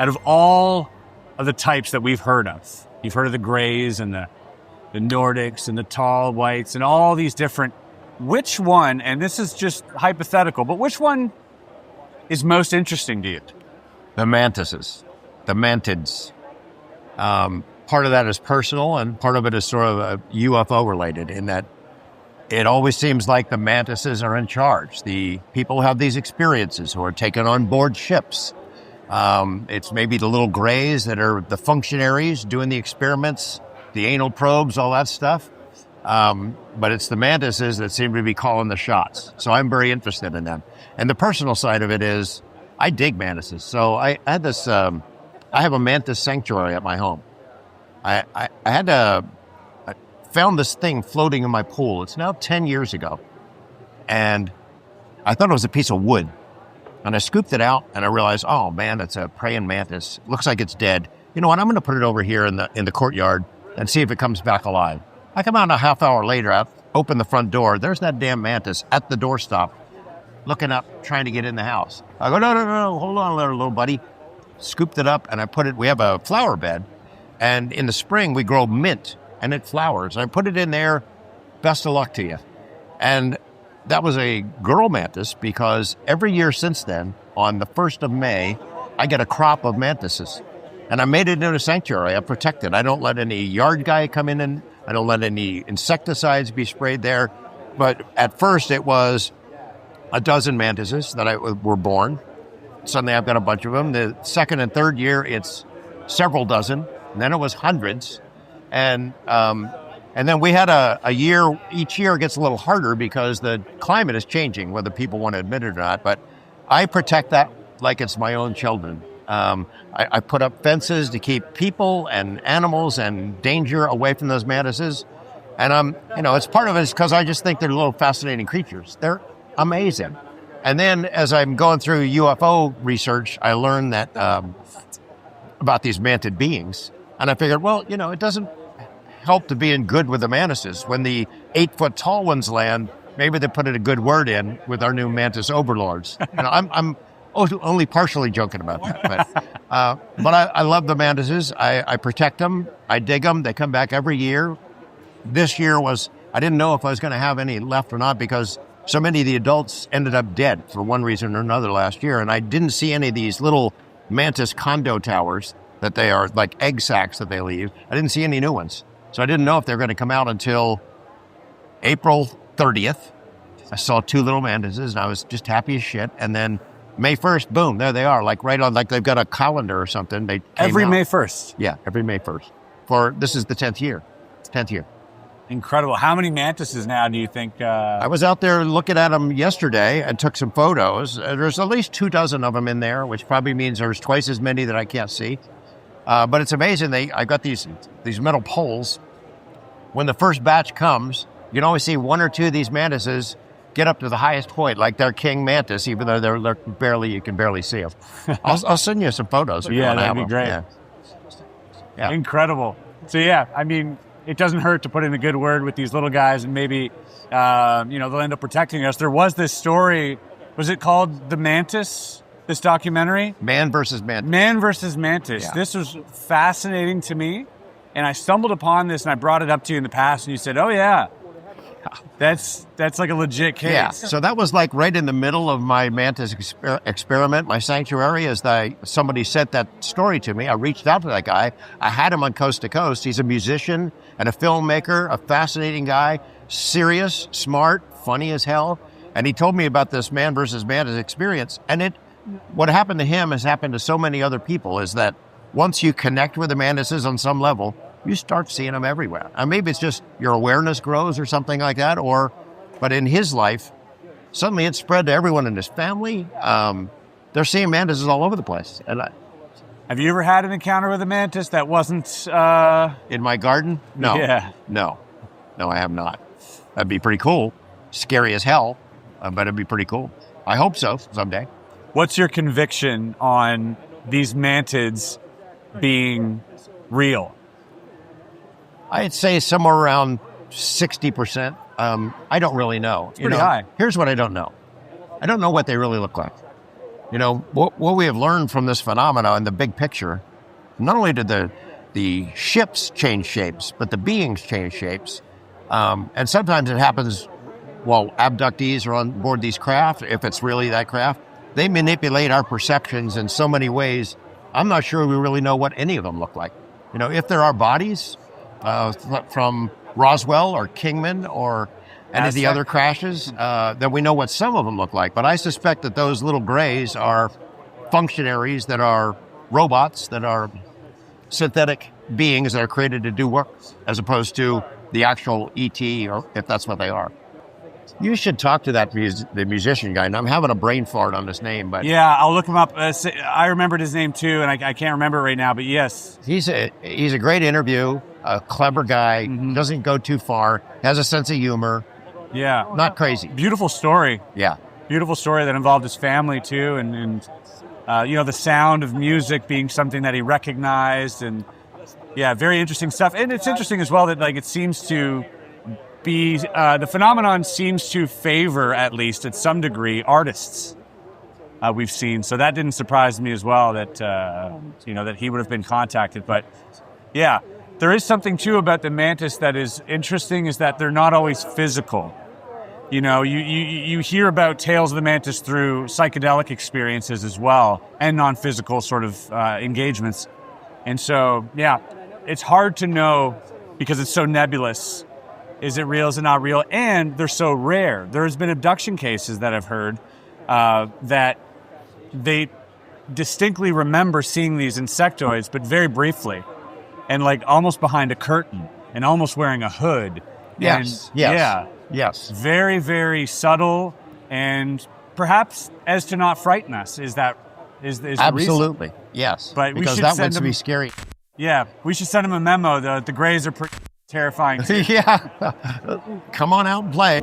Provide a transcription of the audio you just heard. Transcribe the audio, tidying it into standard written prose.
out of all of the types that we've heard of, you've heard of the grays and the Nordics and the tall whites and all these different, which one, and this is just hypothetical, but which one is most interesting to you? The Mantises, the Mantids. Part of that is personal, and part of it is sort of UFO related in that it always seems like the Mantises are in charge. The people who have these experiences who are taken on board ships. It's maybe the little grays that are the functionaries doing the experiments, the anal probes, all that stuff. But it's the Mantises that seem to be calling the shots. So I'm very interested in them. And the personal side of it is I dig Mantises. So I had this, I have a Mantis sanctuary at my home. I found this thing floating in my pool. It's now 10 years ago. And I thought it was a piece of wood. And I scooped it out and I realized, oh man, it's a praying mantis. Looks like it's dead. You know what? I'm going to put it over here in the courtyard and see if it comes back alive. I come out a half hour later, I open the front door. There's that damn mantis at the doorstop, looking up, trying to get in the house. I go, no, hold on there, little buddy. Scooped it up and I put it, we have a flower bed. And in the spring, we grow mint and it flowers. I put it in there. Best of luck to you. And that was a girl mantis because every year since then, on the 1st of May, I get a crop of mantises. And I made it into a sanctuary. I protect it. I don't let any yard guy come in and I don't let any insecticides be sprayed there. But at first, it was a dozen mantises that were born. Suddenly, I've got a bunch of them. The second and third year, it's several dozen. And then it was hundreds. And then we had a year, each year gets a little harder because the climate is changing, whether people want to admit it or not. But I protect that like it's my own children. I put up fences to keep people and animals and danger away from those mantises. And it's part of it is because I just think they're little fascinating creatures. They're amazing. And then as I'm going through UFO research, I learned that about these mantid beings. And I figured, well, it doesn't help to be in good with the mantises. When the 8-foot tall ones land, maybe they put in a good word in with our new mantis overlords. I'm only partially joking about that. But I love the mantises. I protect them. I dig them. They come back every year. This year I didn't know if I was going to have any left or not because so many of the adults ended up dead for one reason or another last year. And I didn't see any of these little mantis condo towers that they are like egg sacs that they leave. I didn't see any new ones. So I didn't know if they were going to come out until April 30th. I saw 2 little mantises and I was just happy as shit. And then May 1st, boom, there they are, like right on, like they've got a calendar or something. They every May 1st? Yeah, every May 1st. This is the 10th year. 10th year. Incredible. How many mantises now do you think? I was out there looking at them yesterday and took some photos. There's at least 2 dozen of them in there, which probably means there's twice as many that I can't see. But it's amazing. I got these metal poles. When the first batch comes, you can always see 1 or 2 of these mantises get up to the highest point, like they're king mantis, even though you can barely see them. I'll send you some photos. Yeah, that'd be great. Yeah. Incredible. So yeah, I mean, it doesn't hurt to put in a good word with these little guys, and maybe they'll end up protecting us. There was this story. Was it called The Mantis? This documentary? Man versus Mantis. Man versus Mantis. Yeah. This was fascinating to me, and I stumbled upon this, and I brought it up to you in the past, and you said, "Oh yeah, that's like a legit case." Yeah. So that was like right in the middle of my Mantis experiment, my sanctuary. As somebody sent that story to me, I reached out to that guy. I had him on Coast to Coast. He's a musician and a filmmaker, a fascinating guy, serious, smart, funny as hell. And he told me about this Man versus Mantis experience, and what happened to him has happened to so many other people, is that once you connect with the mantises on some level, you start seeing them everywhere. And maybe it's just your awareness grows or something like that, but in his life, suddenly it spread to everyone in his family. They're seeing mantises all over the place. And have you ever had an encounter with a mantis that wasn't... in my garden? No. Yeah. No, I have not. That'd be pretty cool. Scary as hell, but it'd be pretty cool. I hope so someday. What's your conviction on these mantids being real? I'd say somewhere around 60%. I don't really know. It's pretty high. Here's what I don't know. I don't know what they really look like. You know, what we have learned from this phenomena in the big picture, not only did the ships change shapes, but the beings change shapes. And sometimes it happens while abductees are on board these craft, if it's really that craft. They manipulate our perceptions in so many ways. I'm not sure we really know what any of them look like. You know, if there are bodies from Roswell or Kingman or any of the other crashes, then we know what some of them look like. But I suspect that those little grays are functionaries that are robots, that are synthetic beings that are created to do work, as opposed to the actual ET, or if that's what they are. You should talk to the musician guy. And I'm having a brain fart on his name, but yeah, I'll look him up. I remembered his name too, and I can't remember it right now. But yes, he's a great interview, a clever guy, doesn't go too far, has a sense of humor. Yeah, not crazy. Beautiful story. Yeah, beautiful story that involved his family too, and you know, the sound of music being something that he recognized, and yeah, very interesting stuff. And it's interesting as well that like it seems to be the phenomenon seems to favor, at least at some degree, artists. We've seen, so that didn't surprise me as well that you know, that he would have been contacted. But yeah, there is something too about the Mantis that is interesting, is that they're not always physical. You know, you hear about tales of the Mantis through psychedelic experiences as well, and non-physical sort of engagements. And so, yeah, it's hard to know because it's so nebulous. Is it real? Is it not real? And they're so rare. There's been abduction cases that I've heard that they distinctly remember seeing these insectoids, but very briefly, and like almost behind a curtain, and almost wearing a hood. Yes. And, yes. Yeah. Yes. Very, very subtle, and perhaps as to not frighten us. Is the absolutely reason? Yes? But because we should that send would them, be scary. Yeah, we should send them a memo. The Greys are pretty terrifying. Yeah, come on out and play.